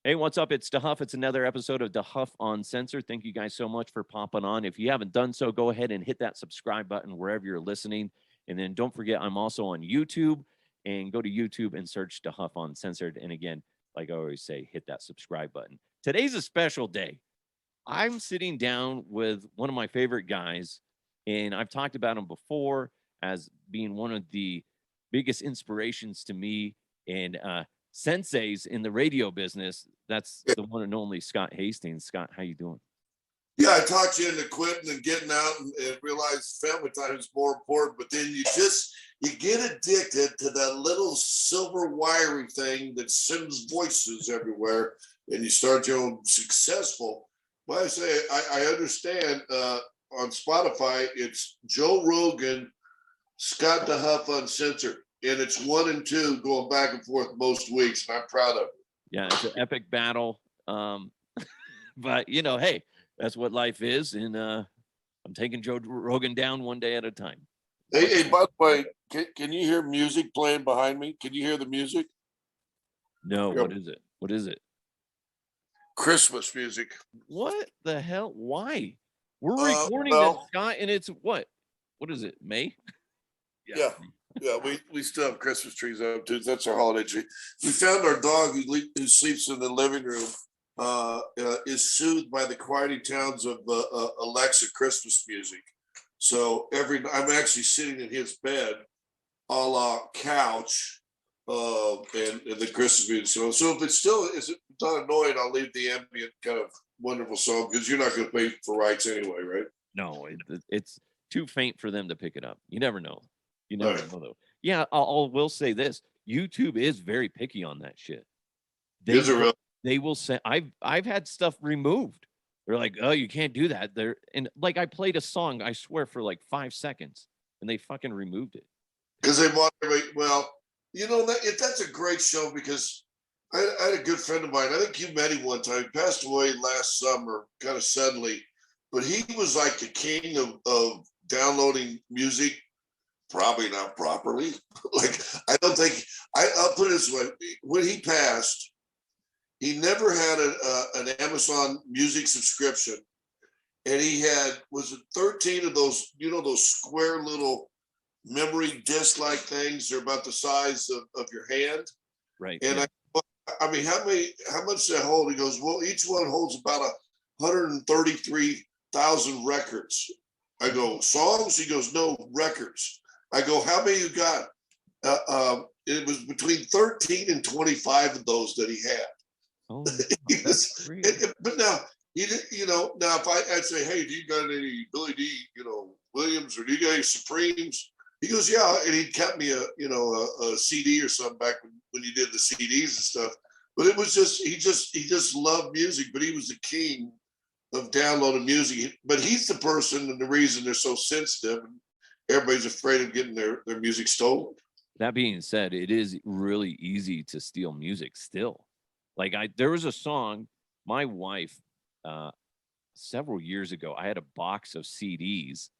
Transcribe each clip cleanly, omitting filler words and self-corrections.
Hey, what's up? It's DeHuff. It's another episode of DeHuff Uncensored. Thank you guys so much for popping on. If you haven't done so, go ahead and hit that subscribe button wherever you're listening. And then don't forget, I'm also on YouTube. And go to YouTube and search DeHuff Uncensored. And again, like I always say, hit that subscribe button. Today's a special day. I'm sitting down with one of my favorite guys, and I've talked about him before as being one of the biggest inspirations to me and senseis in the radio business. That's the one and only Scott Hastings. Scott, how you doing? Yeah, I talked you into quitting and getting out and realized family time is more important. But then you get addicted to that little silver wiring thing that sends voices everywhere, and you start your own successful. Well, I say I understand. On Spotify, it's Joe Rogan, Scott DeHuff Uncensored, and it's 1 and 2 going back and forth most weeks, and I'm proud of it. Yeah, it's an epic battle. But hey, that's what life is, and I'm taking Joe Rogan down one day at a time. Hey, by the way, can you hear music playing behind me? Can you hear the music? No, what is it? What is it? Christmas music. What the hell? Why? We're recording this, Scott, and it's what? What is it? May? Yeah. We still have Christmas trees up too. That's our holiday tree. We found our dog who sleeps in the living room is soothed by the quieting tones of Alexa Christmas music. So I'm actually sitting in his bed, a la couch, and the Christmas music. So if it's not annoying, I'll leave the ambient kind of wonderful song because you're not going to pay for rights anyway, right? No, it's too faint for them to pick it up. You never know. You never know, though. Yeah, will say this: YouTube is very picky on that shit. They will say I've had stuff removed. They're like, oh, you can't do that. And I played a song, I swear, for like 5 seconds, and they fucking removed it because they want to. Well, that's a great show because I had a good friend of mine. I think you met him one time. He passed away last summer, kind of suddenly, but he was like the king of downloading music. Probably not properly. I don't think I'll put it this way. When he passed, he never had an Amazon Music subscription, and he had 13 of those, those square little memory disc-like things. They're about the size of your hand, right? And yeah. I mean, how much does that hold? He goes, well, each one holds about 133,000 records. I go, songs? He goes, no, records. I go, how many you got? It was between 13 and 25 of those that he had. Oh, but now he didn't, now if I'd say, hey, do you got any Billy D, Williams, or do you got any Supremes? He goes, yeah, and he kept me a CD or something back when you did the CDs and stuff. But it was he just loved music, but he was the king of downloading music. But he's the person and the reason they're so sensitive. Everybody's afraid of getting their music stolen. That being said, it is really easy to steal music still. There was a song, my wife, several years ago, I had a box of CDs,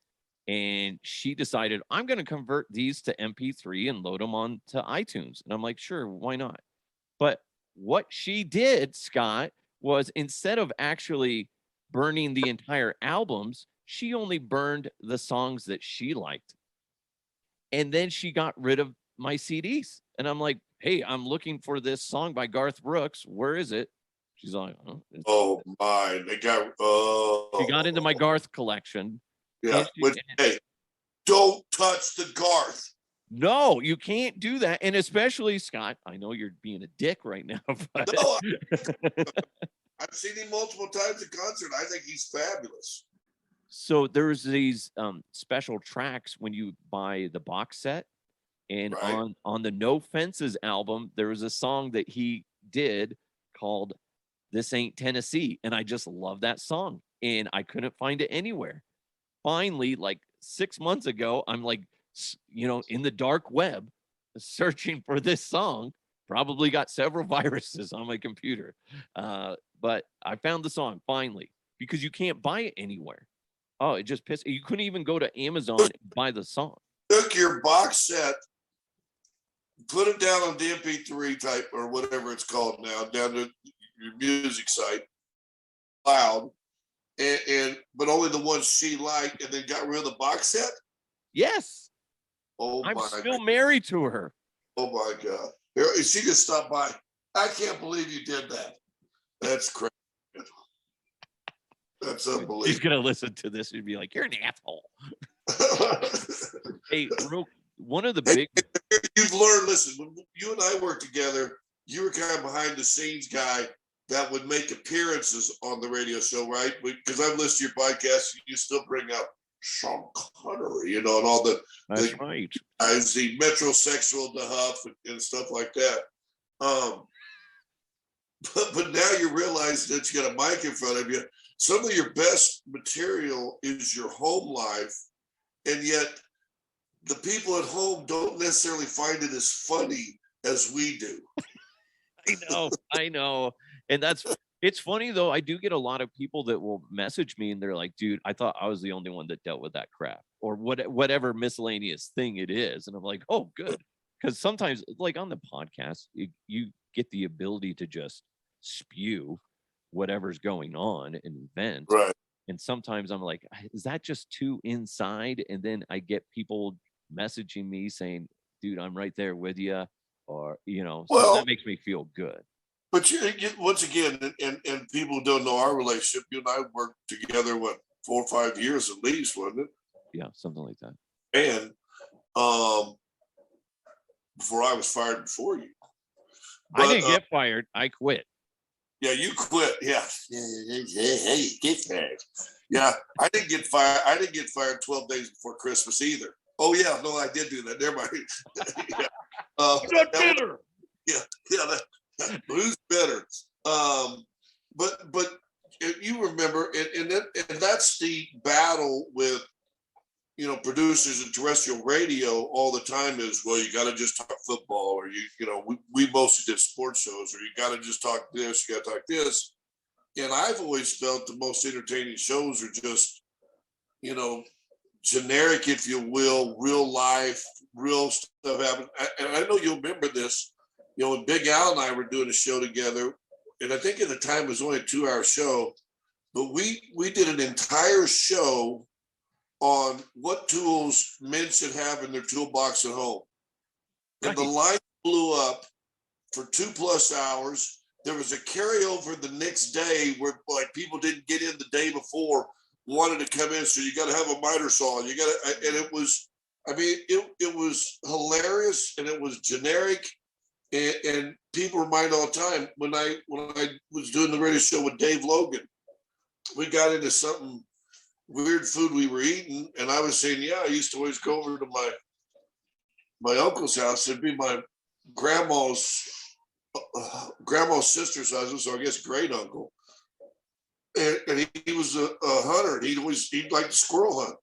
and she decided, I'm going to convert these to MP3 and load them on to iTunes. And I'm like, sure, why not? But what she did, Scott, was instead of actually burning the entire albums, she only burned the songs that she liked. And then she got rid of my CDs. And I'm like, hey, I'm looking for this song by Garth Brooks. Where is it? She's like, oh my, she got into my Garth collection. Yeah, hey, don't touch the Garth. No, you can't do that. And especially, Scott, I know you're being a dick right now, but no, I've seen him multiple times at concert. I think he's fabulous. So there's these special tracks when you buy the box set, and right. on the No Fences album, there was a song that he did called "This Ain't Tennessee," and I just love that song, and I couldn't find it anywhere. Finally, 6 months ago, I'm in the dark web, searching for this song. Probably got several viruses on my computer, but I found the song finally because you can't buy it anywhere. Oh, it just pissed. You couldn't even go to Amazon and buy the song. Took your box set, put it down on the MP3 type or whatever it's called now, down to your music site loud, but only the ones she liked, and then got rid of the box set. Yes. Oh I'm my still God. married to her. Oh my God. Here, she just stopped by. I can't believe you did that. That's crazy. That's She's unbelievable. gonna listen to this and be like, "You're an asshole." Hey, one of the Hey, big you've learned. Listen, when you and I worked together, you were kind of behind the scenes guy that would make appearances on the radio show, right? Because I've listened to your podcast, you still bring up Sean Connery, and all that's right. guys, the metrosexual, the Huff, and stuff like that. But now you realize that you got a mic in front of you. Some of your best material is your home life, and yet the people at home don't necessarily find it as funny as we do. I know. And it's funny though. I do get a lot of people that will message me and they're like, dude, I thought I was the only one that dealt with that crap or whatever miscellaneous thing it is. And I'm like, oh, good. Because sometimes, like on the podcast, you get the ability to just spew whatever's going on and vent. Right. And sometimes I'm like, is that just too inside? And then I get people messaging me saying, dude, I'm right there with you. Or, so Well, that makes me feel good. But you once again, and people don't know our relationship. You and I worked together, 4 or 5 years at least, wasn't it? Yeah, something like that. And before I was fired before you. But, I didn't get fired. I quit. Yeah, you quit. Yeah. Hey, get fired. Yeah, I didn't get fired. I didn't get fired 12 days before Christmas either. Oh yeah, no, I did do that. Never mind. Yeah. Not bitter. Who's better? But you remember, and that's the battle with producers in terrestrial radio all the time is, well, you got to just talk football, or we mostly did sports shows, or you got to just talk this, you got to talk this. And I've always felt the most entertaining shows are just generic, if you will, real life, real stuff happen. And I know you'll remember this. When Big Al and I were doing a show together, and I think at the time it was only a 2-hour show, but we did an entire show on what tools men should have in their toolbox at home. And the line blew up for 2+ hours. There was a carryover the next day where like people didn't get in the day before, wanted to come in. So you got to have a miter saw. And it was, it was hilarious and it was generic. And people remind all the time when I was doing the radio show with Dave Logan, we got into something weird food we were eating, and I was saying, yeah, I used to always go over to my uncle's house. It'd be my grandma's sister's husband, so I guess great uncle. And he was a hunter, and he'd like to squirrel hunt.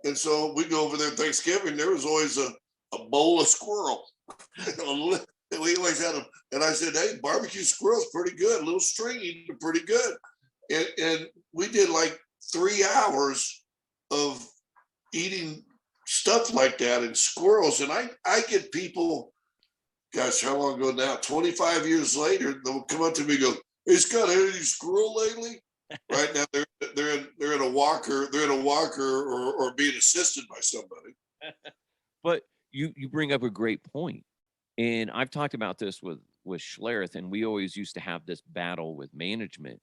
And so we go over there Thanksgiving. There was always a bowl of squirrel. And we always had them. And I said, hey, barbecue squirrel's pretty good. A little stringy, but pretty good. And we did like 3 hours of eating stuff like that and squirrels. And I get people, gosh, how long ago now? 25 years later, they'll come up to me and go, hey, Scott, have you squirrel lately? Right now they're in a walker. They're in a walker or being assisted by somebody. But you bring up a great point. And I've talked about this with Schlereth, and we always used to have this battle with management.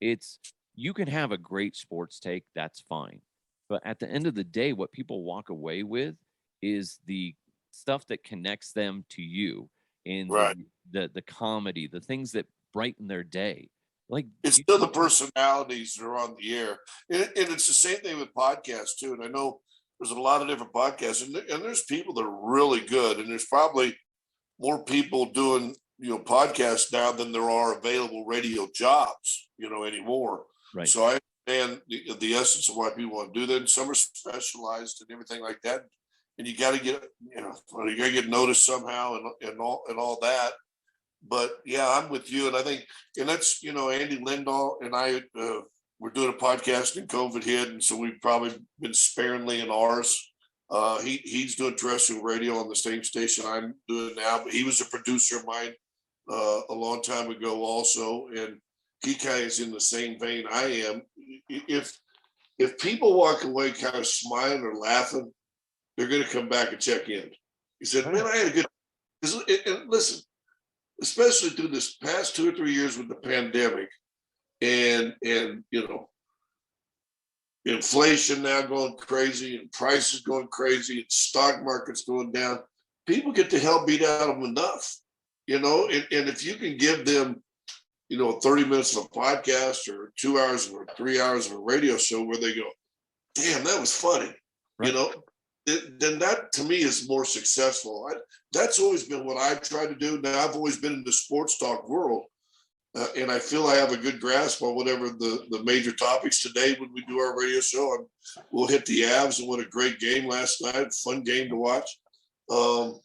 You can have a great sports take, that's fine. But at the end of the day, what people walk away with is the stuff that connects them to you and right. the comedy, the things that brighten their day. Like it's still the personalities that are on the air. And it's the same thing with podcasts too. And I know there's a lot of different podcasts, and there's people that are really good. And there's probably more people doing, podcasts now than there are available radio jobs, anymore. Right. So I understand the essence of why people want to do that. And some are specialized and everything like that. And you got to get, you got to get noticed somehow and all that. But yeah, I'm with you. And I think, and that's, Andy Lindahl and I, we're doing a podcast and COVID hit. And so we've probably been sparingly in ours. He's doing terrestrial radio on the same station I'm doing now, but he was a producer of mine a long time ago also. And he kind of is in the same vein I am. If people walk away kind of smiling or laughing, they're going to come back and check in. He said, "Man, I had a good." And listen, especially through this past 2 or 3 years with the pandemic, and inflation now going crazy, and prices going crazy, and stock markets going down. People get the hell beat out of them enough, and if you can give them 30 minutes of a podcast or 2 hours or 3 hours of a radio show where they go, damn, that was funny, Right. Then that to me is more successful. That's always been what I've tried to do. Now, I've always been in the sports talk world, and I feel I have a good grasp on whatever the major topics today when we do our radio show. We'll hit the Avs, and what a great game last night. Fun game to watch. But,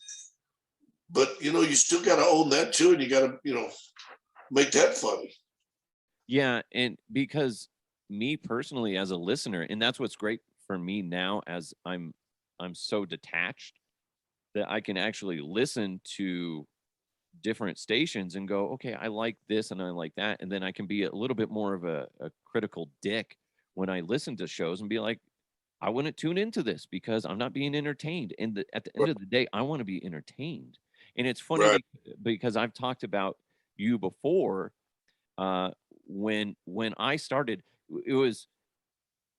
you still got to own that too, and you got to, make that funny. Yeah, and because me personally as a listener, and that's what's great for me now, as I'm so detached that I can actually listen to different stations and go, okay, I like this and I like that, and then I can be a little bit more of a critical dick when I listen to shows and be like, I wouldn't tune into this because I'm not being entertained. And at the end of the day, I want to be entertained. And it's funny Right. because I've talked about you before. When I started,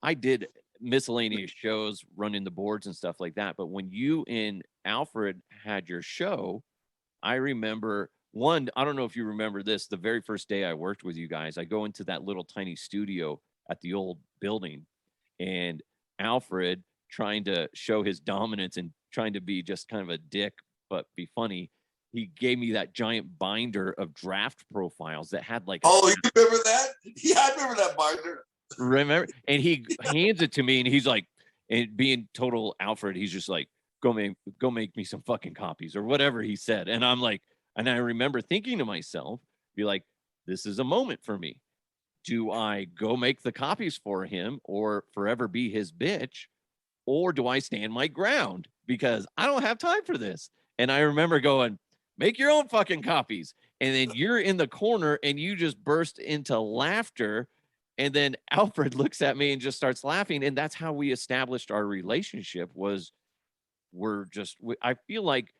I did miscellaneous shows, running the boards and stuff like that. But when you and Alfred had your show, I remember I don't know if you remember this, the very first day I worked with you guys, I go into that little tiny studio at the old building, and Alfred, trying to show his dominance and trying to be just kind of a dick, but be funny, he gave me that giant binder of draft profiles that had like, oh, you remember that? Yeah, I remember that binder. Remember? And he hands it to me, and he's like, and being total Alfred, he's just like, go make me some fucking copies or whatever he said. And I'm like, and I remember thinking to myself, be like, this is a moment for me. Do I go make the copies for him or forever be his bitch? Or do I stand my ground? Because I don't have time for this. And I remember going, make your own fucking copies. And then you're in the corner and you just burst into laughter. And then Alfred looks at me and just starts laughing. And that's how we established our relationship. I feel like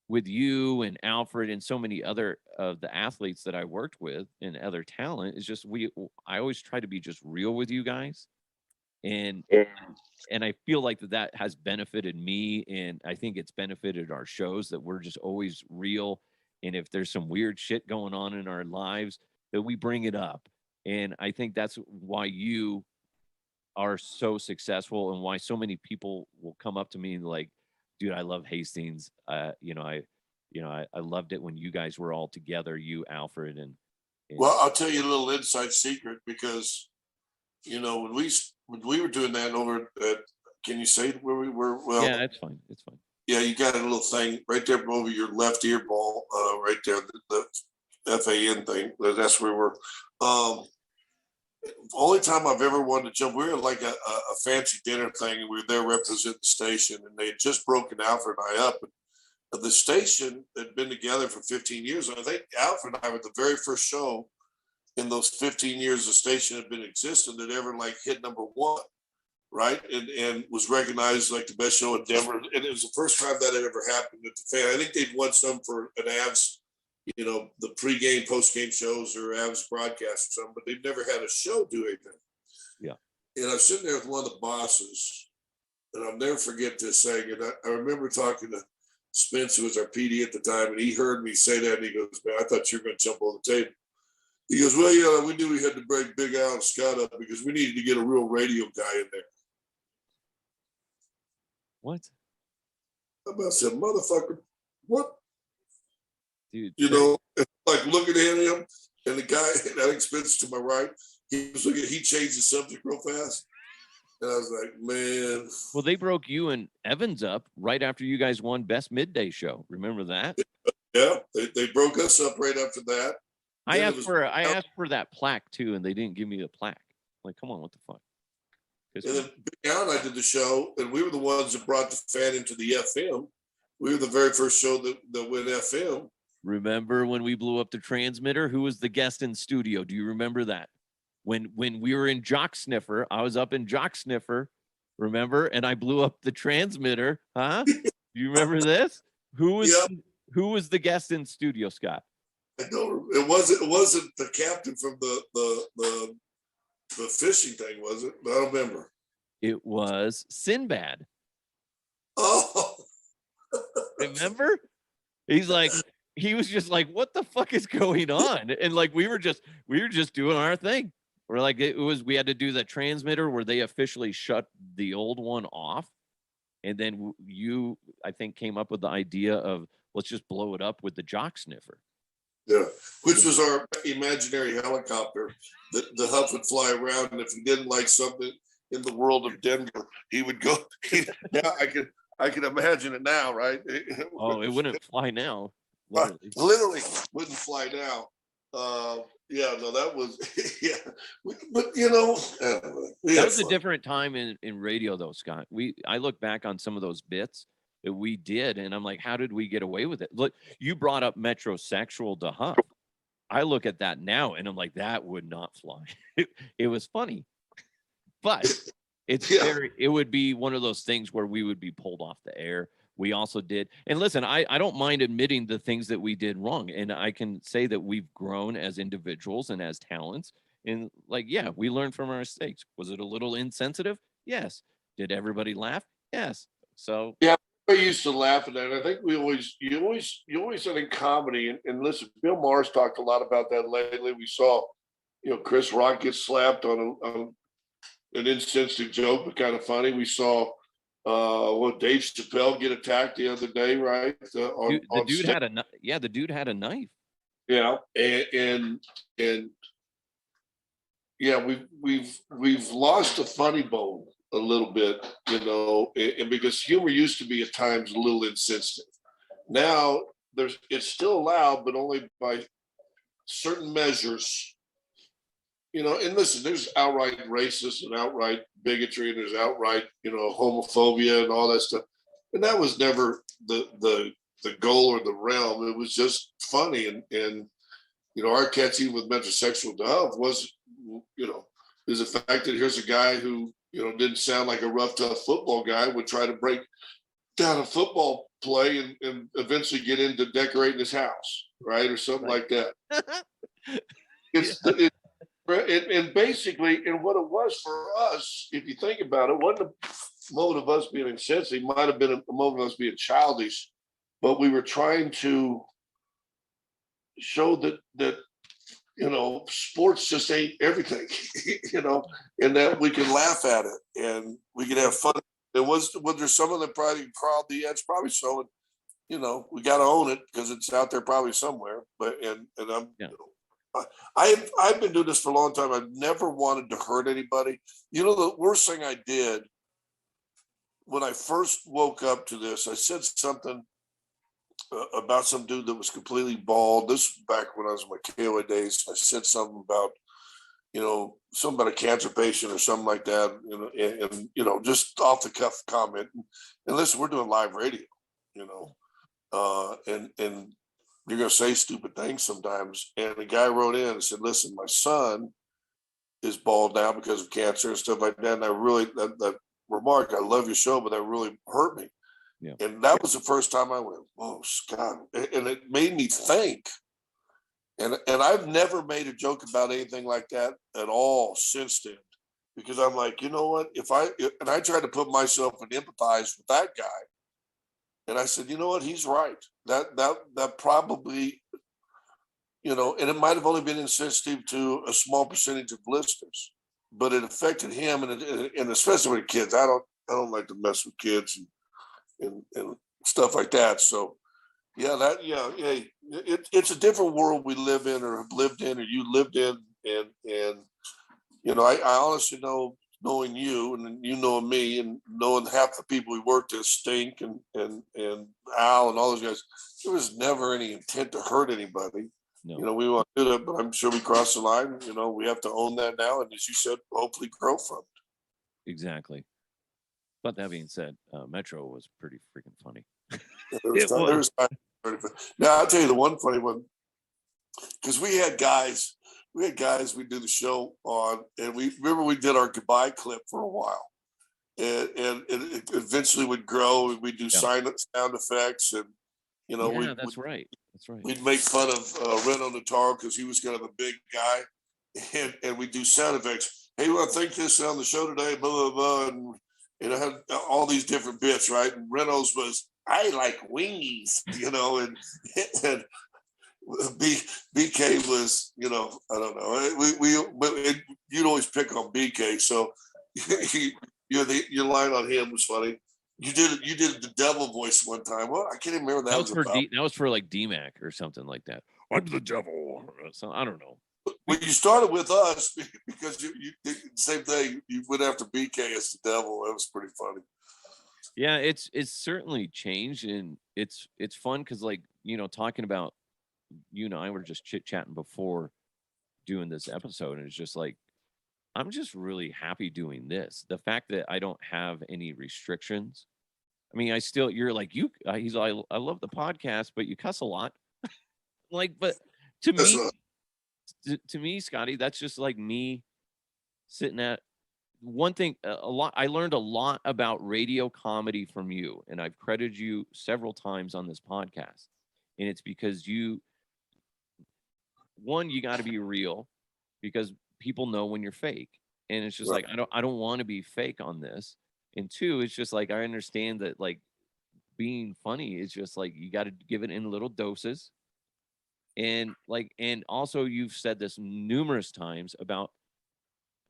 with you and Alfred and so many other of the athletes that I worked with and other talent, is just I always try to be just real with you guys. And I feel like that has benefited me, and I think it's benefited our shows, that we're just always real. And if there's some weird shit going on in our lives, that we bring it up. And I think that's why you are so successful, and why so many people will come up to me and like, dude, I love Hastings. I loved it when you guys were all together, you, Alfred, and well, I'll tell you a little inside secret, because when we were doing that over at, can you say where we were? Well, yeah, it's fine. Yeah, you got a little thing right there over your left ear ball, right there, the FAN thing. That's where we're. Only time I've ever wanted to jump, we were like a fancy dinner thing, and we were there representing the station, and they had just broken Alfred and I up. And the station had been together for 15 years, and I think Alfred and I were the very first show in those 15 years the station had been existing that ever like hit number one, right? And was recognized like the best show in Denver. And it was the first time that had ever happened at the fan. I think they'd won some for an Avs, the pregame, postgame shows or Avs broadcast or something, but they've never had a show do anything. Yeah. And I was sitting there with one of the bosses, and I'll never forget this thing. And I remember talking to Spence, who was our PD at the time, and he heard me say that, and he goes, man, I thought you were going to jump on the table. He goes, well, yeah, we knew we had to break Big Al and Scott up because we needed to get a real radio guy in there. What? I said, motherfucker, what? Dude, like looking at him, and the guy, and I think Spence to my right, he changed the subject real fast. And I was like, man. Well, they broke you and Evans up right after you guys won Best Midday Show. Remember that? Yeah, they broke us up right after that. I asked for that plaque too, and they didn't give me the plaque. Like, come on, what the fuck? And then Big Al and I did the show, and we were the ones that brought the fan into the FM. We were the very first show that went FM. Remember when we blew up the transmitter? Who was the guest in studio? Do you remember that? When we were in Jock Sniffer, I was up in Jock Sniffer, remember? And I blew up the transmitter. Huh? Do you remember this? Who was Yeah, who was the guest in studio, Scott? I don't. It wasn't the captain from the fishing thing, was it? I don't remember. It was Sinbad. Oh, Remember? He's like, he was just like, what the fuck is going on? And like we were just doing our thing. We're like, we had to do the transmitter where they officially shut the old one off. And then you, I think, came up with the idea of let's just blow it up with the Jock Sniffer. yeah. Which was our imaginary helicopter that the Huff would fly around, and if he didn't like something in the world of Denver, he would go. Now I can imagine it now, right? Oh, it wouldn't fly now. Literally wouldn't fly now. Yeah, no, that was yeah. But you know, that was a different time in radio, though, Scott. I look back on some of those bits that we did, and I'm like, how did we get away with it? Look, you brought up metrosexual to Huff. I look at that now, and I'm like, that would not fly. It was funny, but it's very. It would be one of those things where we would be pulled off the air. We also did. And listen, I don't mind admitting the things that we did wrong. And I can say that we've grown as individuals and as talents. And like, yeah, we learned from our mistakes. Was it a little insensitive? Yes. Did everybody laugh? Yes. So yeah, I used to laugh at that. I think you always said in comedy, and listen, Bill Maher's talked a lot about that lately. We saw, Chris Rock get slapped on an insensitive joke, but kind of funny. We saw Dave Chappelle get attacked the other day, right? the dude had the dude had a knife. Yeah, and yeah, we've lost the funny bone a little bit, and because humor used to be at times a little insensitive. Now it's still allowed, but only by certain measures. And listen, there's outright racist and outright bigotry, and there's outright, homophobia and all that stuff. And that was never the goal or the realm. It was just funny. And our catchy with metrosexual dove was, is the fact that here's a guy who, didn't sound like a rough, tough football guy, would try to break down a football play and eventually get into decorating his house, right? Or something like that. And basically, and what it was for us, if you think about it, wasn't a moment of us being insensitive. It might have been a moment of us being childish, but we were trying to show that sports just ain't everything, and that we can laugh at it and we can have fun. Was there someone that probably crawled the edge? Probably so. We got to own it because it's out there probably somewhere. But and I'm. Yeah. I've been doing this for a long time. I've never wanted to hurt anybody. The worst thing I did when I first woke up to this, I said something about some dude that was completely bald. This was back when I was in my KOA days. I said something about, something about a cancer patient or something like that, and just off the cuff comment. And listen, we're doing live radio, and you're going to say stupid things sometimes. And the guy wrote in and said, listen, my son is bald now because of cancer and stuff like that. And I really, that remark, I love your show, but that really hurt me. Yeah. And that was the first time I went, oh, Scott. And it made me think. And I've never made a joke about anything like that at all since then. Because I'm like, you know what? And I tried to put myself and empathize with that guy. And I said, you know what? He's right. That probably, and it might have only been insensitive to a small percentage of listeners, but it affected him, and especially with kids. I don't like to mess with kids and stuff like that. So, it's a different world we live in, or have lived in, or you lived in, and I honestly know. Knowing you and you know me and knowing half the people we worked with, Stink and Al and all those guys, there was never any intent to hurt anybody. No. We want to do that, but I'm sure we crossed the line. We have to own that now, and as you said, hopefully grow from it. Exactly. But that being said, Metro was pretty freaking funny. There was Now I'll tell you the one funny one, because we had guys we do the show on, and we did our goodbye clip for a while, and it eventually would grow, and we'd do sound effects, and that's right. we'd make fun of Reno Nataro because he was kind of a big guy, and we'd do sound effects. Hey, well, I think this on the show today, blah blah blah, and I had all these different bits, right? And Reynolds was, I like wingies, and BK was, I don't know. You'd always pick on BK, so your line on him was funny. You did the devil voice one time. Well, I can't even remember what that was for about. that was for like DMAC or something like that. I'm the devil. So I don't know. Well, you started with us because you same thing. You went after BK as the devil. That was pretty funny. Yeah, it's certainly changed, and it's fun because, like, talking about, you and I were just chit-chatting before doing this episode, and it's just like, I'm just really happy doing this. The fact that I don't have any restrictions. I mean, you're like, he's like, I love the podcast, but you cuss a lot. Like, but to me, Scotty, that's just like me sitting at one thing. I learned a lot about radio comedy from you, and I've credited you several times on this podcast. And it's because you got to be real, because people know when you're fake. And it's just like, I don't want to be fake on this. And two, it's just like, I understand that, like, being funny is just like, you got to give it in little doses. And also, you've said this numerous times about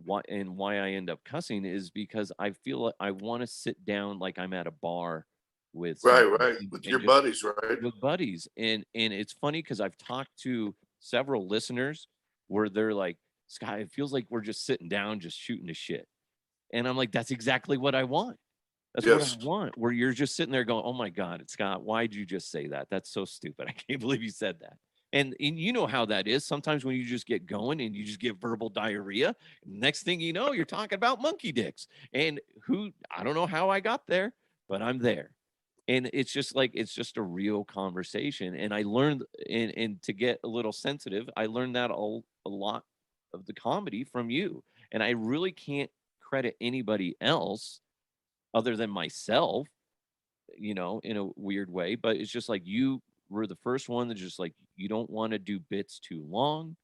why I end up cussing is because I feel like I want to sit down like I'm at a bar with with your buddies, right? With buddies. And it's funny because I've talked to several listeners where they're like, Scott, it feels like we're just sitting down, just shooting the shit. And I'm like, that's exactly what I want. That's what I want, where you're just sitting there going, oh my God, it's Scott, why'd you just say that? That's so stupid. I can't believe you said that. And you know how that is. Sometimes when you just get going and you just get verbal diarrhea, next thing you know, you're talking about monkey dicks. And I don't know how I got there, but I'm there. And it's just like, it's just a real conversation. And I learned, and to get a little sensitive, I learned that a lot of the comedy from you. And I really can't credit anybody else other than myself, in a weird way. But it's just like, you were the first one that just like, you don't want to do bits too long.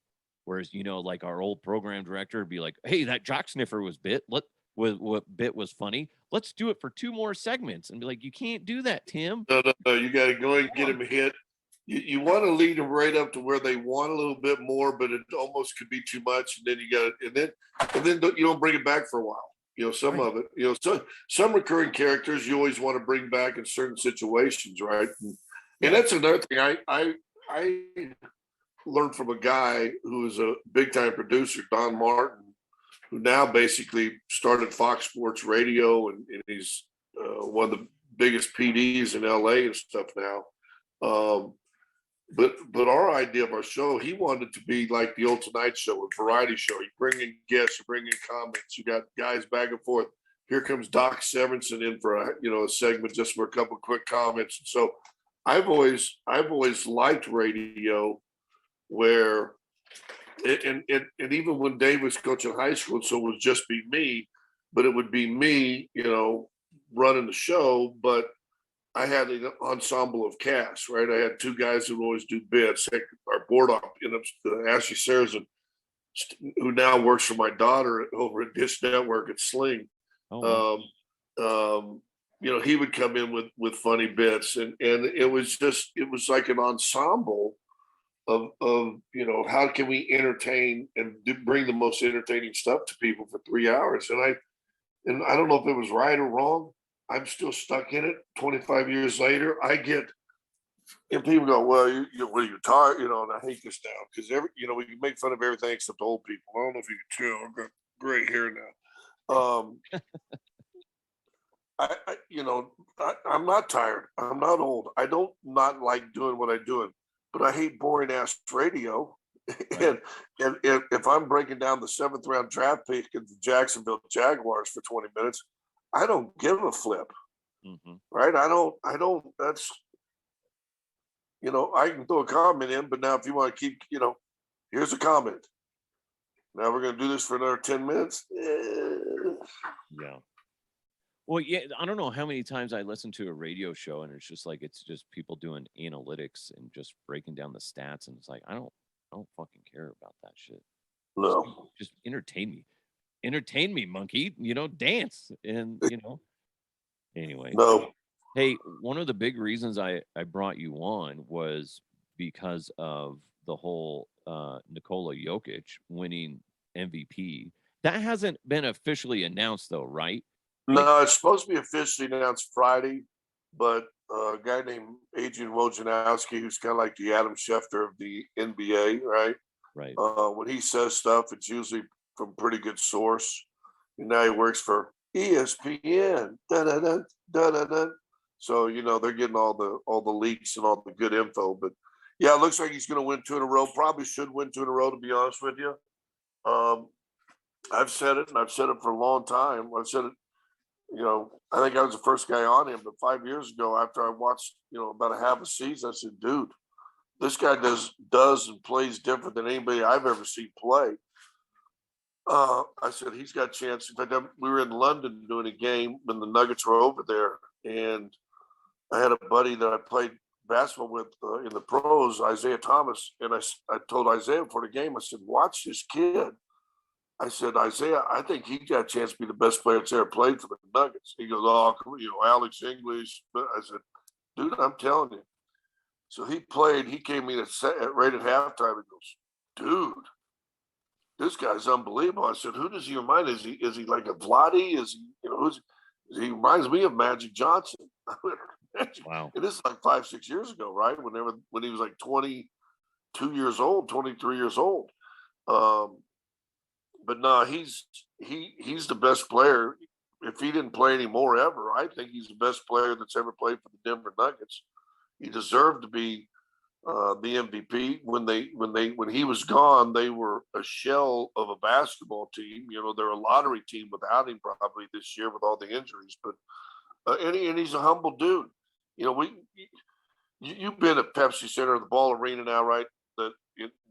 Whereas, like our old program director would be like, hey, that jock sniffer was what bit was funny. Let's do it for 2 more segments. And be like, you can't do that, Tim. No. You got to go and get them hit. You want to lead them right up to where they want a little bit more, but it almost could be too much. And then you got it. And then you don't bring it back for a while. Some of it, some recurring characters you always want to bring back in certain situations, right? And that's another thing I learned from a guy who was a big time producer, Don Martin, who now basically started Fox Sports Radio, and he's one of the biggest PDs in LA and stuff now. But our idea of our show, he wanted it to be like the old Tonight Show, a variety show. You bring in guests, you bring in comments, you got guys back and forth. Here comes Doc Severinsen in for a segment just for a couple of quick comments. So I've always liked radio, where and even when Dave was coaching high school, so it would just be me, but it would be me, running the show, but I had an ensemble of cast, right? I had 2 guys who always do bits. Our board op, Ashley Sarrazin, who now works for my daughter over at Dish Network at Sling. Oh, wow. He would come in with funny bits, and it was like an ensemble of how can we entertain and bring the most entertaining stuff to people for 3 hours. And I don't know if it was right or wrong. I'm still stuck in it 25 years later. I get, and people go, well, what are you tired? And I hate this now because we can make fun of everything except old people. I don't know if you can tell. I've got gray hair now. I'm not tired. I'm not old. I don't not like doing what I'm doing, but I hate boring ass radio. Right. And if I'm breaking down the 7th round draft pick of the Jacksonville Jaguars for 20 minutes, I don't give a flip. Mm-hmm. Right? I don't. I can throw a comment in, but now if you want to keep, here's a comment. Now we're going to do this for another 10 minutes. Yeah. Well, yeah, I don't know how many times I listen to a radio show and it's just people doing analytics and just breaking down the stats, and it's like I don't fucking care about that shit. Just, No, just entertain me, monkey. Dance and Anyway, no. hey, one of the big reasons I brought you on was because of the whole Nikola Jokic winning MVP. That hasn't been officially announced though, right? Like, No, it's supposed to be officially announced Friday, but a guy named Adrian Wojnarowski, who's kind of like the Adam Schefter of the NBA, right? right. When he says stuff, it's usually from pretty good source. And now he works for ESPN. Da, da, da, da, da, da. So they're getting all the leaks and all the good info. But yeah, it looks like he's going to win 2 in a row. Probably should win 2 in a row, to be honest with you. I've said it, and I've said it for a long time. I've said it. I think I was the first guy on him, but 5 years ago, after I watched, about a half a season, I said, dude, this guy does and plays different than anybody I've ever seen play. I said, he's got a chance. In fact, we were in London doing a game when the Nuggets were over there, and I had a buddy that I played basketball with in the pros, Isaiah Thomas, and I told Isaiah before the game, I said, watch this kid. I said, Isaiah, I think he got a chance to be the best player that's ever played for the Nuggets. He goes, oh, Alex English. But I said, dude, I'm telling you. So he played. He came in right at halftime and goes, dude, this guy's unbelievable. I said, who does he remind? Is he like a Vladi? Is he? He reminds me of Magic Johnson. Wow. And this is like 5-6 years ago, right? When he was like 22 years old, 23 years old. But no, he's the best player. If he didn't play anymore ever, I think he's the best player that's ever played for the Denver Nuggets. He deserved to be the MVP. When he was gone, they were a shell of a basketball team. They're a lottery team without him probably this year with all the injuries. But and he's a humble dude. You've been at Pepsi Center, the Ball Arena now, right?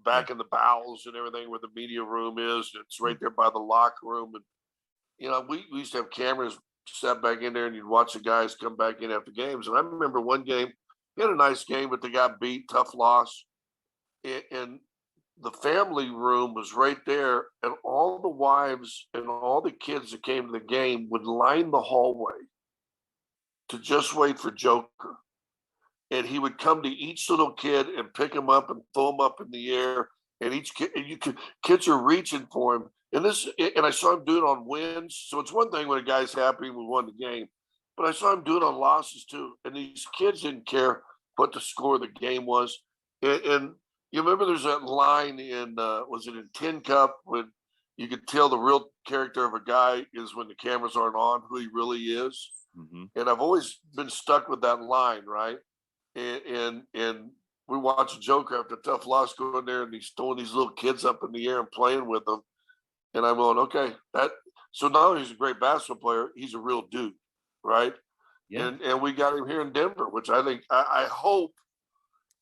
Back in the bowels and everything where the media room is. It's right there by the locker room. And, we used to have cameras set back in there and you'd watch the guys come back in after games. And I remember one game, he had a nice game, but they got beat, tough loss. And the family room was right there. And all the wives and all the kids that came to the game would line the hallway to just wait for Joker. And he would come to each little kid and pick him up and throw him up in the air. And each kid, and kids are reaching for him. And I saw him do it on wins. So it's one thing when a guy's happy we won the game, but I saw him do it on losses too. And these kids didn't care what the score of the game was. And you remember there's that line in was it in Tin Cup when you could tell the real character of a guy is when the cameras aren't on, who he really is. Mm-hmm. And I've always been stuck with that line, right? And we watch Joker after a tough loss go in there and he's throwing these little kids up in the air and playing with them. And I'm going, okay, so not only he's a great basketball player, he's a real dude, right? Yeah. And we got him here in Denver, which I think I hope,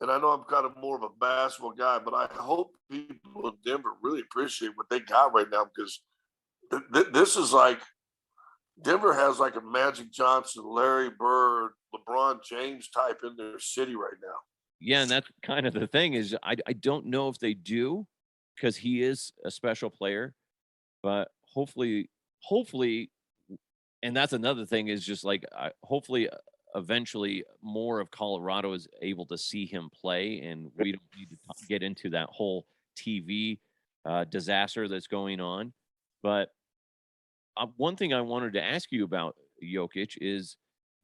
and I know I'm kind of more of a basketball guy, but I hope people in Denver really appreciate what they got right now because this is like Denver has like a Magic Johnson, Larry Bird, LeBron James type in their city right now. Yeah, and that's kind of the thing is I don't know if they do because he is a special player, but hopefully, and that's another thing is just like hopefully eventually more of Colorado is able to see him play, and we don't need to get into that whole TV disaster that's going on. But one thing I wanted to ask you about Jokic is,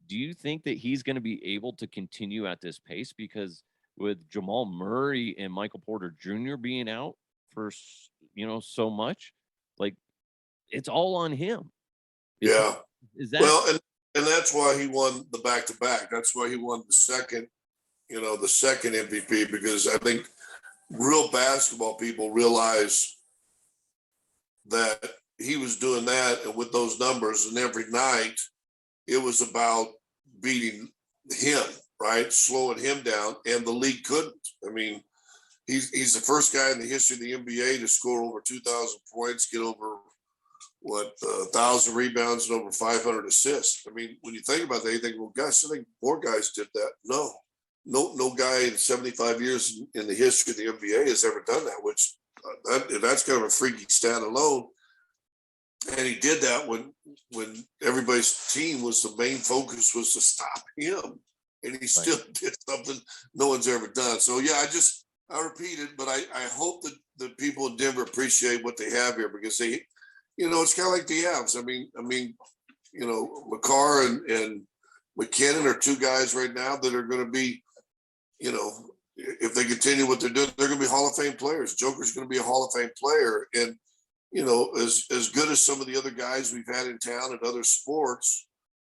do you think that he's going to be able to continue at this pace? Because with Jamal Murray and Michael Porter Jr. being out for so much, like it's all on him. Is that well? And that's why he won the back-to-back. That's why he won the second MVP because I think real basketball people realize that he was doing that and with those numbers, and every night it was about beating him. right? Slowing him down, and the league couldn't. I mean, he's the first guy in the history of the NBA to score over 2,000 points, get over 1,000 rebounds and over 500 assists. I mean, when you think about that, you think, well, gosh, I think more guys did that. No guy in 75 years in the history of the NBA has ever done that, which that's kind of a freaky stat alone. And he did that when everybody's team was the main focus was to stop him, and he still did something no one's ever done. So yeah, I repeat it, but I hope that the people in Denver appreciate what they have here, because they, it's kind of like the Avs. I mean, McCarr and McKinnon are two guys right now that are going to be, if they continue what they're doing, they're going to be Hall of Fame players. Joker's going to be a Hall of Fame player, and as good as some of the other guys we've had in town at other sports,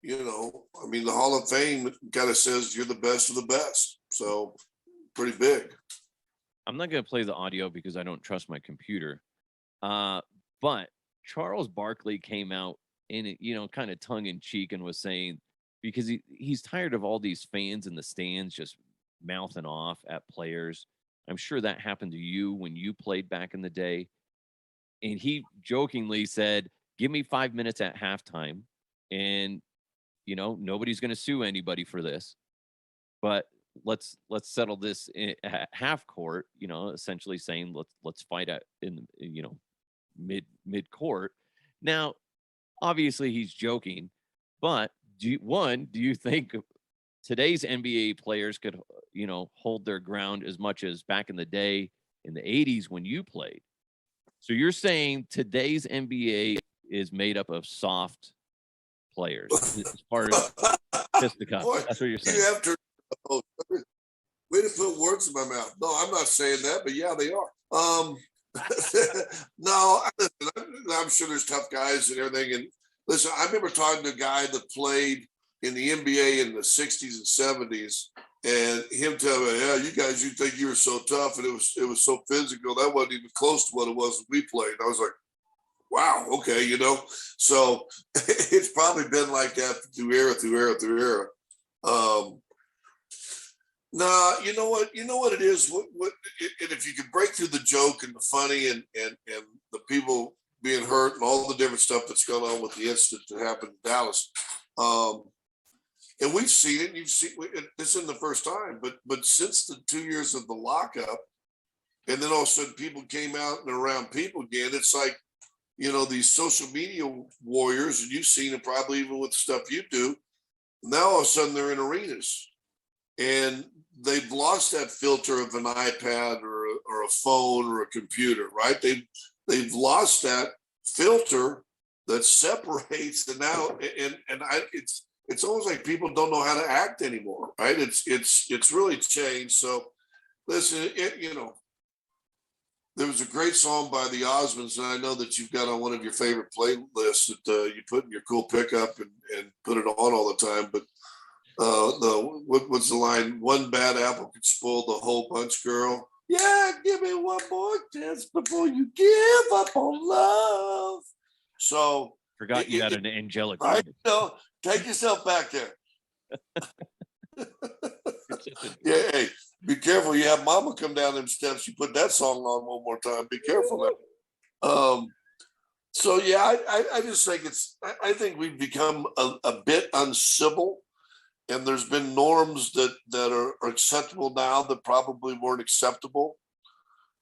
I mean, the Hall of Fame kind of says you're the best of the best. So pretty big. I'm not going to play the audio because I don't trust my computer. But Charles Barkley came out in, kind of tongue in cheek and was saying, because he's tired of all these fans in the stands just mouthing off at players. I'm sure that happened to you when you played back in the day. And he jokingly said, give me 5 minutes at halftime, and, nobody's going to sue anybody for this. But let's settle this at half court, essentially saying let's fight in mid court. Now, obviously he's joking, but do you think today's NBA players could hold their ground as much as back in the day in the 80s when you played? So you're saying today's NBA is made up of soft players as far as fisticuffs. Boy, that's what you're saying. You have to way to put words in my mouth. No, I'm not saying that, but yeah, they are. No, I'm sure there's tough guys and everything. And listen, I remember talking to a guy that played in the NBA in the 60s and 70s, and him telling me, yeah, you guys, you think you were so tough, and it was so physical. That wasn't even close to what it was when we played. I was like, wow, okay, So it's probably been like that through era. Nah, you know what it is. And if you could break through the joke and the funny and the people being hurt and all the different stuff that's going on with the incident that happened in Dallas, and we've seen it. You've seen this isn't the first time, but since the 2 years of the lockup, and then all of a sudden people came out and around people again. It's like, these social media warriors, and you've seen it probably even with the stuff you do. Now all of a sudden they're in arenas, and they've lost that filter of an iPad or a phone or a computer, right? They've lost that filter that separates, and now it's almost like people don't know how to act anymore, right? It's really changed. So listen, there was a great song by the Osmonds, and I know that you've got on one of your favorite playlists that you put in your cool pickup and put it on all the time. But what's the line? One bad apple could spoil the whole bunch, girl. Yeah, give me one more chance before you give up on love. So forgot you had an angelic. Right? Take yourself back there. Yeah, hey, be careful. You have mama come down them steps. You put that song on one more time. Be careful now. So yeah, I just think I think we've become a bit uncivil, and there's been norms that are acceptable now that probably weren't acceptable.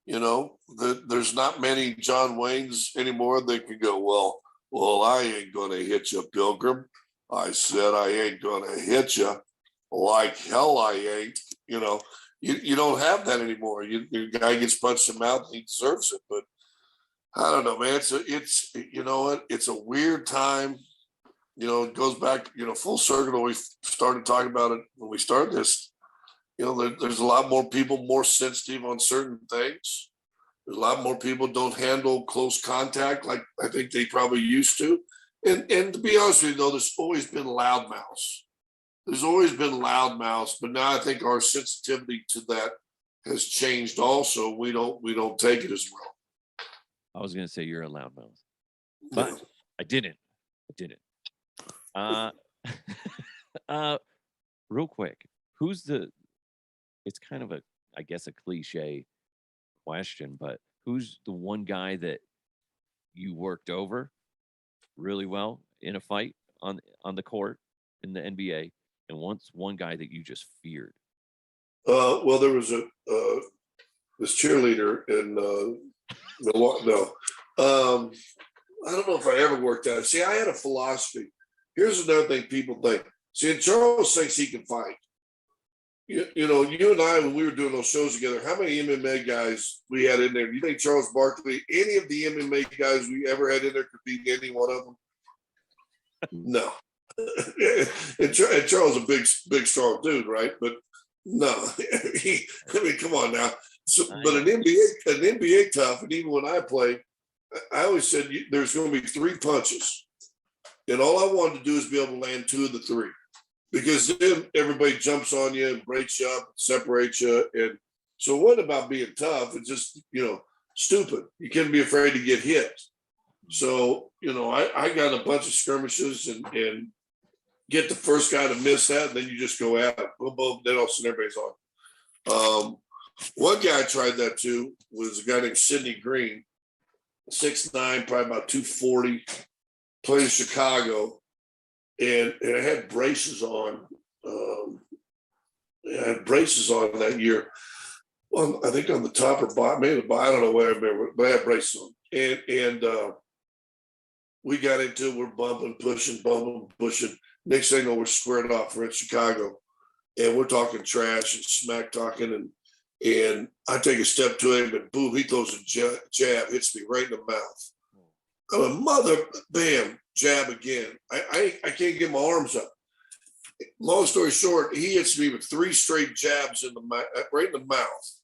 There's not many John Waynes anymore that can go, well, I ain't gonna hit you, Pilgrim. I said I ain't gonna hit you. Like hell I ain't. You don't have that anymore. Your guy gets punched in the mouth and he deserves it. But I don't know, man. It's you know what? It's a weird time. It goes back, full circle. We started talking about it when we started this. There's a lot more people more sensitive on certain things. There's a lot more people don't handle close contact like I think they probably used to. And to be honest with you, though, there's always been loudmouths. There's always been loudmouths, but now I think our sensitivity to that has changed. Also, we don't take it as well. I was going to say you're a loudmouth, but I didn't. Real quick, who's the? It's kind of a, I guess, a cliche question, but who's the one guy that you worked over really well in a fight on the court in the NBA, and once one guy that you just feared? Well, there was this cheerleader in Milwaukee. No, I don't know if I ever worked out. See, I had a philosophy. Here's another thing people think. See, and Charles thinks he can fight. You know, you and I, when we were doing those shows together, how many MMA guys we had in there? Do you think Charles Barkley, any of the MMA guys we ever had in there could beat any one of them? No. and Charles is a big, strong dude, right? But no, I mean, come on now. So, but an NBA tough, and even when I played, I always said there's going to be 3 punches, and all I wanted to do is be able to land 2 of the 3. Because then everybody jumps on you and breaks you up, separates you. And so it wasn't about being tough. It's just, stupid. You can't be afraid to get hit. So, I got a bunch of skirmishes and get the first guy to miss that. And then you just go at it. Boom, boom. Then all of a sudden everybody's on. One guy I tried that too was a guy named Sidney Green, 6'9", probably about 240, played in Chicago. And I had braces on. I had braces on that year. Well, I think on the top or bottom, maybe the bottom, I don't know what I remember, but I had braces on. And we got into it. We're bumping, pushing. Next thing you know, we're squared off. We're in Chicago, and we're talking trash and smack talking. And I take a step to him, and boom, he throws a jab, hits me right in the mouth. I'm a mother, bam, jab again. I can't get my arms up. Long story short, he hits me with 3 straight jabs right in the mouth.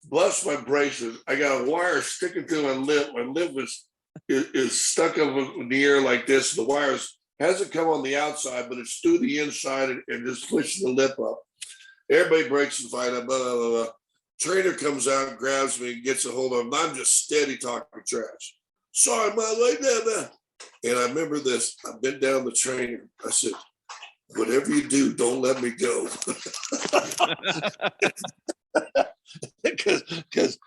Bust my braces. I got a wire sticking through my lip. My lip is stuck up in the air like this. The wire hasn't come on the outside, but it's through the inside and just pushing the lip up. Everybody breaks and fight. Blah, blah, blah, blah. Trainer comes out, grabs me, and gets a hold of him. I'm just steady talking trash. Sorry, man, like that. And I remember this. I bent down the trainer. I said, whatever you do, don't let me go. Because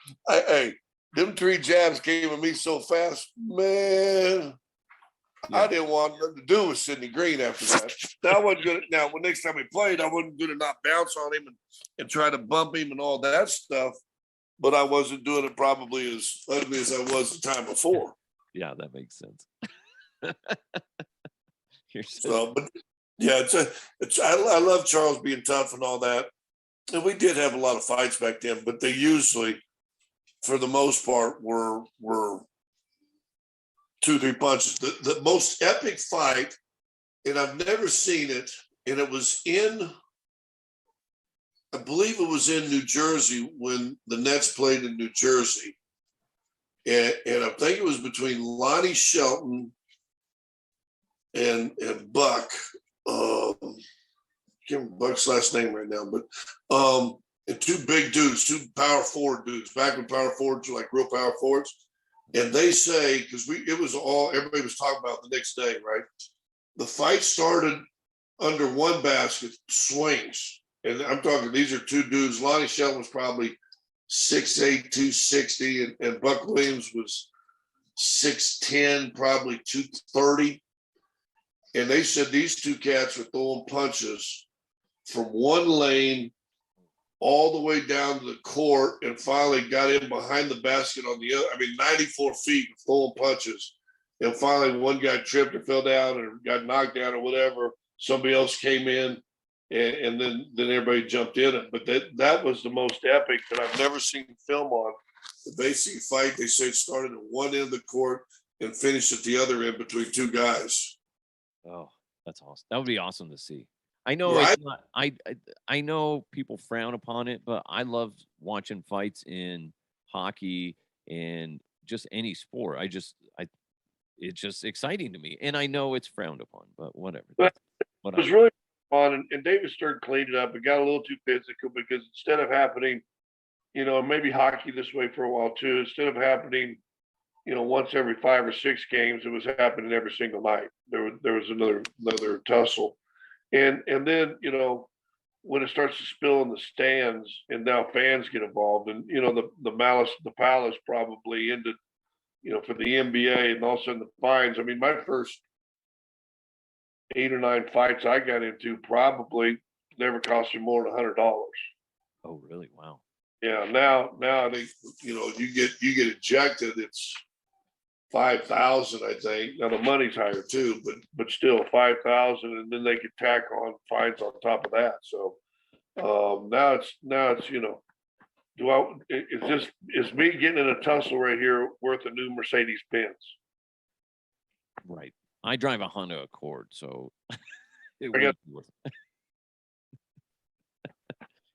them 3 jabs came at me so fast, man. Yeah. I didn't want nothing to do with Sidney Green after that. Now, I wasn't good. Now, when next time we played, I wasn't going to not bounce on him and try to bump him and all that stuff. But I wasn't doing it probably as ugly as I was the time before. Yeah, that makes sense. But yeah, I love Charles being tough and all that. And we did have a lot of fights back then, but they usually, for the most part, were 2-3 punches. The most epic fight, and I've never seen it, and it was I believe it was in New Jersey when the Nets played in New Jersey. And I think it was between Lonnie Shelton and Buck. I can't remember Buck's last name right now, but and 2 big dudes, 2 power forward dudes, back when power forwards were like real power forwards. And they say, because it was all everybody was talking about the next day, right? The fight started under one basket, swings. And I'm talking, these are 2 dudes. Lonnie Shelton was probably 6'8", 260, and Buck Williams was 6'10", probably 230. And they said these 2 cats were throwing punches from one lane all the way down to the court and finally got in behind the basket on the other. 94 feet throwing punches. And finally one guy tripped or fell down or got knocked down or whatever. Somebody else came in and then everybody jumped in it. But that was the most epic that I've never seen film on. The basic fight, they say, started at one end of the court and finished at the other end between 2 guys. Oh, that's awesome. That would be awesome to see. I know Right? it's not, I know people frown upon it, but I love watching fights in hockey and just any sport. It's just exciting to me. And I know it's frowned upon, but whatever. But it was really fun, and David Stern cleaned it up. It got a little too physical because instead of happening, maybe hockey this way for a while too, instead of happening, once every 5 or 6 games, it was happening every single night. There was another tussle. And then, when it starts to spill in the stands and now fans get involved, and the palace probably ended, for the NBA, and all of a sudden the fines. I mean, my first 8 or 9 fights I got into probably never cost me more than $100. Oh, really? Wow. Yeah, now I think you get ejected, it's 5,000, I think. now the money's higher too, but still 5,000, and then they could tack on fines on top of that. So now it's is me getting in a tussle right here worth a new Mercedes Benz? Right. I drive a Honda Accord, so it I got- wouldn't be worth it.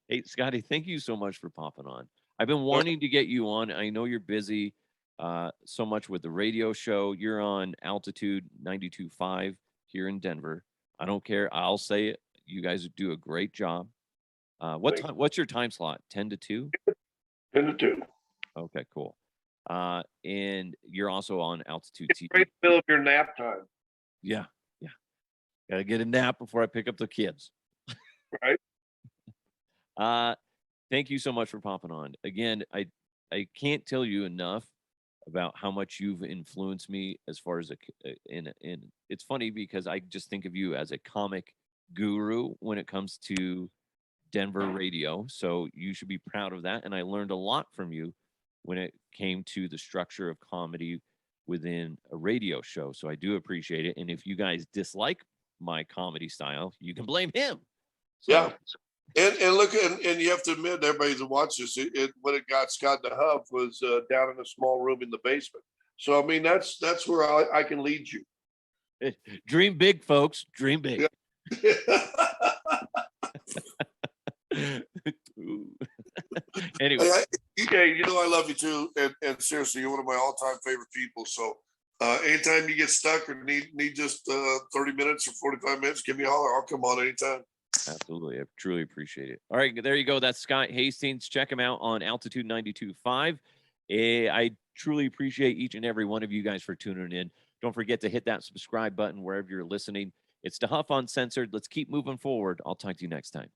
Hey, Scotty, thank you so much for popping on. I've been wanting to get you on. I know you're busy so much with the radio show. You're on Altitude 92.5 here in Denver. I don't care. I'll say it. You guys do a great job. What's your time slot? 10 to 2? 10 to 2. Okay, cool. And you're also on Altitude TV. Right in the middle of your nap time. Yeah. Gotta get a nap before I pick up the kids. Right. Thank you so much for popping on. Again, I can't tell you enough about how much you've influenced me as far as in it's funny because I just think of you as a comic guru when it comes to Denver radio. So you should be proud of that. And I learned a lot from you when it came to the structure of comedy within a radio show. So I do appreciate it. And if you guys dislike my comedy style, you can blame him. So, Yeah. And look, and you have to admit, everybody that watches when it got Scott the Hub was down in a small room in the basement. So I mean, that's where I can lead you. Dream big, folks. Dream big. Yeah. Anyway, I love you too, and seriously, you're one of my all-time favorite people. So anytime you get stuck or need just 30 minutes or 45 minutes, give me a holler. I'll come on anytime. Absolutely. I truly appreciate it. All right, there you go. That's Scott Hastings. Check him out on Altitude 92.5. I truly appreciate each and every one of you guys for tuning in. Don't forget to hit that subscribe button wherever you're listening. It's the Huff Uncensored. Let's keep moving forward. I'll talk to you next time.